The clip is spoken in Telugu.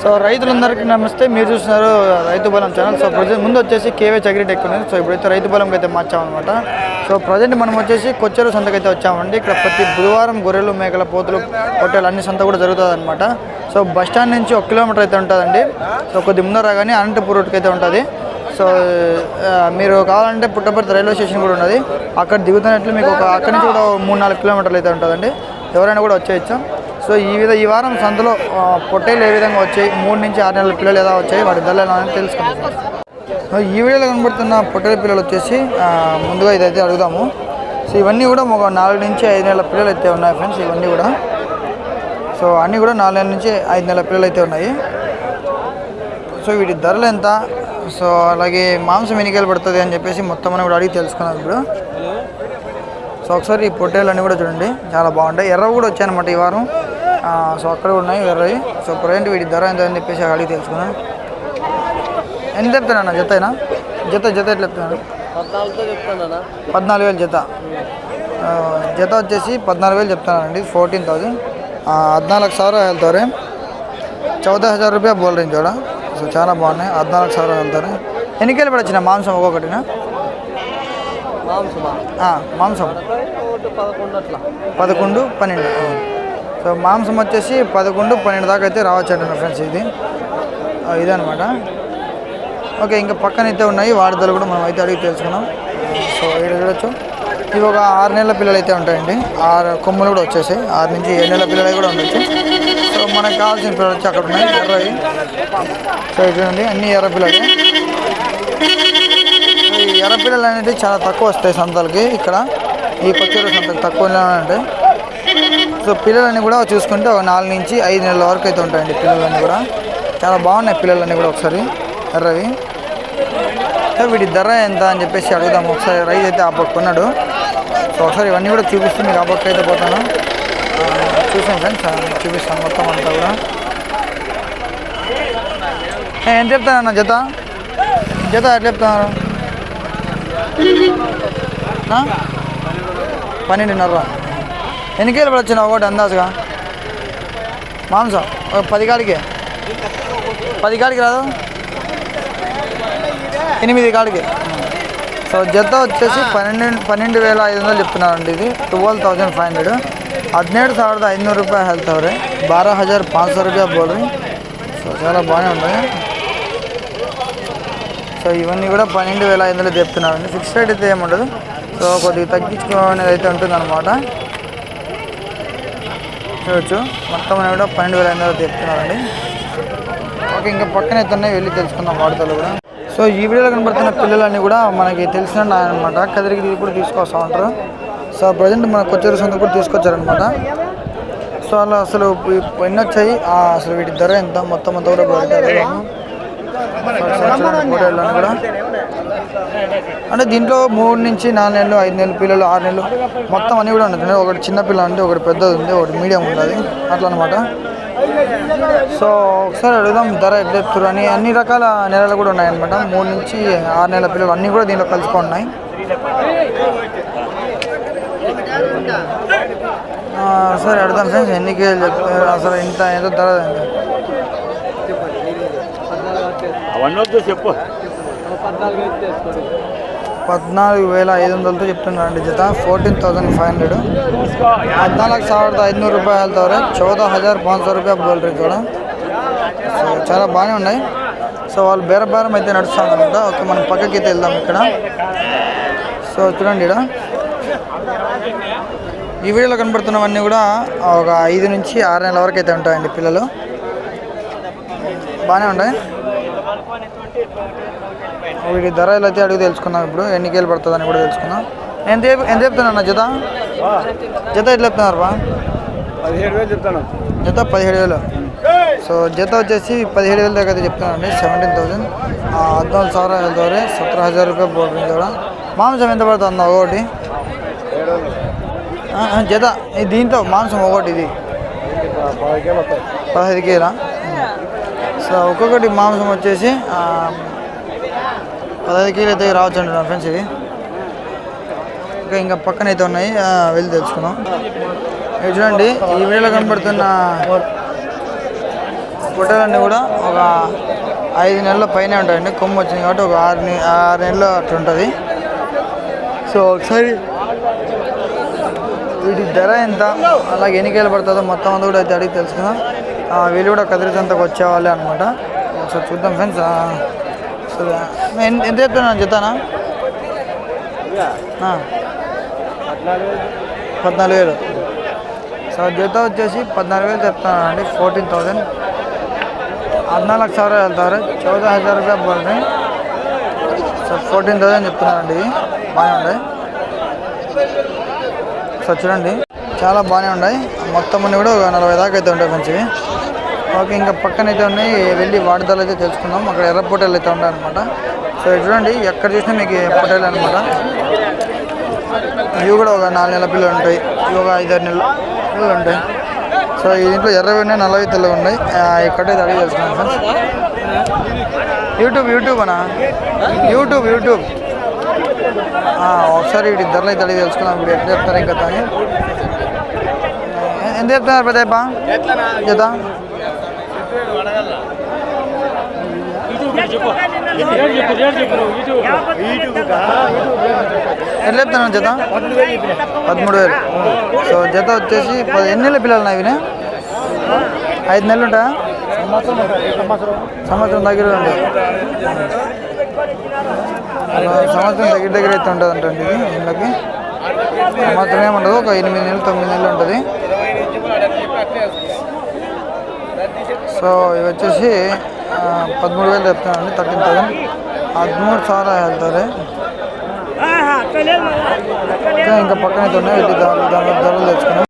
సో రైతులందరికీ నమస్తే. మీరు చూస్తున్నారు రైతు బలం ఛానల్. సో ప్రజెంట్ ముందు వచ్చేసి కేవే అగ్రిటెక్ ఉంది. సో ఇప్పుడైతే రైతు బలంకి అయితే మార్చామన్నమాట. సో ప్రజెంట్ మనం వచ్చేసి కొచ్చేరు సంతకైతే వచ్చామండి. ఇక్కడ ప్రతి బుధవారం గొర్రెలు, మేకల, పోతులు, పొట్టేలు అన్ని సంత కూడా జరుగుతుంది అనమాట. సో బస్ స్టాండ్ నుంచి 1 కిలోమీటర్ అయితే ఉంటుందండి. సో కొద్ది ముందర రాగానే అనంతపూర్ రోడ్కి అయితే ఉంటుంది. సో మీరు కావాలంటే పుట్టపర్తి రైల్వే స్టేషన్ కూడా ఉన్నది. అక్కడ దిగుతున్నట్లు మీకు అక్కడి నుంచి కూడా 3-4 కిలోమీటర్లు అయితే ఉంటుందండి. ఎవరైనా కూడా వచ్చేయచ్చు. సో ఈ వారం సంతలో పొట్టేలు ఏ విధంగా వచ్చాయి, 3 నుంచి 6 నెలల పిల్లలు ఎలా వచ్చాయి, వాటి ధరలు అని తెలుసుకుంటాం. ఈ వీడియోలో కనబడుతున్న పొట్టేల పిల్లలు వచ్చేసి ముందుగా ఇదైతే అడుగుదాము. సో ఇవన్నీ కూడా ఒక 4 నుంచి 5 నెలల పిల్లలు అయితే ఉన్నాయి ఫ్రెండ్స్. ఇవన్నీ కూడా సో అన్నీ కూడా 4 నెలల నుంచి 5 నెలల పిల్లలు అయితే ఉన్నాయి. సో వీటి ధరలు ఎంత, సో అలాగే మాంసం ఎన్నికలు పడుతుంది అని చెప్పేసి మొత్తం అని కూడా అడిగి తెలుసుకున్నాం ఇప్పుడు. సో ఒకసారి ఈ పొట్టేలు అన్నీ కూడా చూడండి, చాలా బాగుంటాయి. ఎర్రవి కూడా వచ్చాయన్నమాట ఈ వారం. సో అక్కడ ఉన్నాయి ఎర్రవి. సో ప్రజెంట్ వీటి ధర ఎంత అని చెప్పేసి అడిగి తెలుసుకున్నాను. ఎంత చెప్తానన్నా జత అయినా? జత ఎట్లా చెప్తున్నాను? 14,000 జత. జత వచ్చేసి 14,000 చెప్తానండి. 14,000. 14,000 వెళ్తారు. 14,000 రూపాయ బోల్ రేంజ్ కూడా. సో చాలా బాగున్నాయి. 14,000 వెళ్తారు. ఎన్ని కేలు పడొచ్చిన మాంసం ఒక్కొక్కటినా? మాంసం 11, 12. సో మాంసం వచ్చేసి 11, 12 దాకా అయితే రావచ్చు అంటున్నా ఫ్రెండ్స్. ఇదనమాట. ఓకే, ఇంకా పక్కన అయితే ఉన్నాయి. వాటి ధరలు కూడా మనం అయితే అడిగి తెలుసుకున్నాం. సో ఇక్కడ చూడొచ్చు, ఇవి ఒక 6 నెలల పిల్లలు అయితే ఉంటాయండి. 6 కొమ్ములు కూడా వచ్చేసాయి. 6 నుంచి 7 నెలల పిల్లలు కూడా ఉండొచ్చు. సో మనకు కావాల్సిన పిల్లలు వచ్చి అక్కడ ఉన్నాయి ఎర్రవి. సో చూడండి, అన్ని ఎర్ర పిల్లలు. ఈ ఎర్ర పిల్లలు అనేవి చాలా తక్కువ వస్తాయి సంతలకి. ఇక్కడ ఈ కొచ్చేరు సంతకి తక్కువ ఉంటాయి. సో పిల్లలన్నీ కూడా చూసుకుంటే ఒక 4 నుంచి 5 నెలల వరకు అయితే ఉంటాయండి పిల్లలన్నీ కూడా. చాలా బాగున్నాయి పిల్లలన్నీ కూడా. ఒకసారి ఎర్రవి. వీటి ధర ఎంత అని చెప్పేసి అడుగుదాము. ఒకసారి రైతు అయితే ఆ పక్క కొన్నాడు. సో ఒకసారి ఇవన్నీ కూడా చూపిస్తూ మీకు ఆ పక్క అయితే పోతాను. చూసాను ఫ్రెండ్స్, చూపిస్తాను మొత్తం అంతా కూడా. ఎంత చెప్తానన్నా జత? జత ఎట్లా చెప్తున్నారు? 12.5. ఎన్ని కేలు పడొచ్చిన ఒకటి అందాజుగా మాంసం? 10 కాడికి 10 కాడికి రాదు, 8 కాడికి. సో జత వచ్చేసి 12,500 చెప్తున్నారండి. ఇది 12,500. 17,500 రూపాయ హెల్త్ అవరే. 12,500 రూపాయ బోల్ రీ. సో చాలా బాగానే ఉన్నాయి. సో ఇవన్నీ కూడా 12,500 చెప్తున్నారండి. ఫిక్స్ రేట్ అయితే ఏముండదు. సో కొద్దిగా తగ్గించుకునేది అయితే ఉంటుందన్నమాట. చూడొచ్చు, మొత్తం అనేవి కూడా 12,500 చెప్తున్నారండి. ఓకే, ఇంకా పక్కన అయితే ఉన్నాయి, వెళ్ళి తెలుసుకుందాం వార్తలు కూడా. సో ఈ వీడియోలో కనబడుతున్న పిల్లలన్నీ కూడా మనకి తెలిసిన అనమాట. కదిరికి కూడా తీసుకొస్తూ ఉంటారు. సో ప్రజెంట్ మన కొచ్చేరు సంత కూడా తీసుకొచ్చారనమాట. సో అలా అసలు ఎన్ని వచ్చాయి, అసలు వీటి ధర ఎంత, మొత్తం అంతా కూడా పోటీలు కూడా. అంటే దీంట్లో 3 నుంచి 4 నెలలు, 5 నెలలు పిల్లలు, 6 నెలలు మొత్తం అన్నీ కూడా ఉంటుంది. ఒకటి చిన్న పిల్ల ఉంది, ఒకటి పెద్దది ఉంది, ఒకటి మీడియం ఉంటుంది, అట్లా అనమాట. సో ఒకసారి అడుగుదాం ధర ఎట్లా చెప్తారు అని. అన్ని రకాల నెలలు కూడా ఉన్నాయన్నమాట. 3 నుంచి 6 నెలల పిల్లలు అన్నీ కూడా దీంట్లో కలుసుకొని ఉన్నాయి. సరే అడుగుదాం ఫ్రెండ్స్, ఎన్ని కేజీలు చెప్తారు, అసలు ఎంత ధర? 14,500తో చెప్తున్నారండి జత. 14,500. 14,500 రూపాయ వెళ్తారు. 14,500 రూపాయ బోల్ రేట్ కూడా. సో చాలా బాగానే ఉన్నాయి. సో వాళ్ళు బేరం అయితే నడుస్తుంది అనమాట. ఓకే, మనం పక్కకి అయితే వెళ్దాం ఇక్కడ. సో చూడండి, ఇక్కడ ఈ వీడియోలో కనబడుతున్నవన్నీ కూడా ఒక 5 నుంచి 6 నెలల వరకు అయితే ఉంటాయండి పిల్లలు. బాగానే ఉంటాయి. వీటి ధర ఇలా అయితే అడుగు తెలుసుకుందాం. ఇప్పుడు ఎన్ని కేలు పడుతుందని కూడా తెలుసుకుందాం. ఎంత చెప్తున్నా జత? జత ఎట్లా చెప్తున్నారు బా? 17,000 చెప్తాను. జత 17,000. సో జత వచ్చేసి 17,000 దాకా అయితే చెప్తున్నానండి. 17,000. 14,000 వెళ్తారు. 17,000 రూపాయ బోల్ రేంజ్ కూడా. మాంసం ఎంత పడుతుంది ఒకటి జత? దీంట్లో మాంసం ఒకటి ఇది 15 కేలా. సో ఒక్కొక్కటి మాంసం వచ్చేసి 15 కేజీలు అయితే రావచ్చు అంటున్నాను ఫ్రెండ్స్. ఇది ఇంకా పక్కన అయితే ఉన్నాయి, వెళ్ళి తెలుసుకున్నాం. చూడండి, ఈ వీడియోలో కనబడుతున్న పొట్టేలన్నీ కూడా ఒక 5 నెలల పైన ఉంటాయండి. కొమ్ము వచ్చింది కాబట్టి ఒక 6 నెలలు అట్లా ఉంటుంది. సో ఒకసారి వీటి ధర ఎంత, అలాగే ఎన్నికేళ్ళు పడుతుందో మొత్తం అంతా కూడా అయితే అడిగి తెలుసుకుందాం. వీళ్ళు కూడా కదిరి సంతకు వచ్చేవాళ్ళే అనమాట. సో చూద్దాం ఫ్రెండ్స్. సో ఎంత చెప్తున్నాను చెప్తానా? 14,000. సో జత వచ్చేసి 14,000 చెప్తానండి. 14,000. 14,00,000 వెళ్తారు. 14,000 రూపాయ పడుతుంది. సో 14,000 చెప్తున్నారండి. బాగానే ఉన్నాయి. సో చూడండి చాలా బాగానే ఉన్నాయి. మొత్తం అన్నీ కూడా ఒక 40 దాకా అయితే ఉంటాయి మంచివి. ఓకే, ఇంకా పక్కన అయితే ఉన్నాయి. వెళ్ళి వాటిదాలు అయితే తెలుసుకుందాం. అక్కడ ఎర్ర పొట్టేలు అయితే ఉంటాయి అనమాట. సో చూడండి ఎక్కడ చూసినా మీకు పొట్టేలు అనమాట. ఇవి కూడా ఒక 4 నెలల పిల్లలు ఉంటాయి. ఇవి ఒక 5-6 నెలల పిల్లలు ఉంటాయి. సో దీంట్లో ఎర్రవి ఉన్నాయి, నల్లవి తెల్లవి ఉన్నాయి. ఇక్కడైతే అడిగి తెలుసుకున్నాం ఫ్రెండ్స్. యూట్యూబ్ అనా? యూట్యూబ్ ఒకసారి వీటి ధరలు అయితే అడిగి తెలుసుకున్నాం. ఇప్పుడు ఎట్లా చెప్తారు ఇంకా అని. ఎంత చెప్తున్నారు పెద్దప్ప జత? ఎట్లా చెప్తాను జత? 13,000. సో జత వచ్చేసి ఎన్ని నెలల పిల్లలు ఉన్నాయి? 5 నెలలు ఉంటాయా? సంవత్సరం దగ్గర ఉంటుంది. సంవత్సరం దగ్గర అయితే ఉంటుంది అంటండి. ఇళ్ళకి సంవత్సరం ఏముండదు, ఒక 8 నెలలు 9 నెలలు ఉంటుంది. సో ఇవి వచ్చేసి 13,000 చెప్తున్నానండి. 13,000. 13,000 వెళ్తారు. ఇంకా పక్కన అయితే ఉన్నాయి. ధరలు తెచ్చుకున్నాం.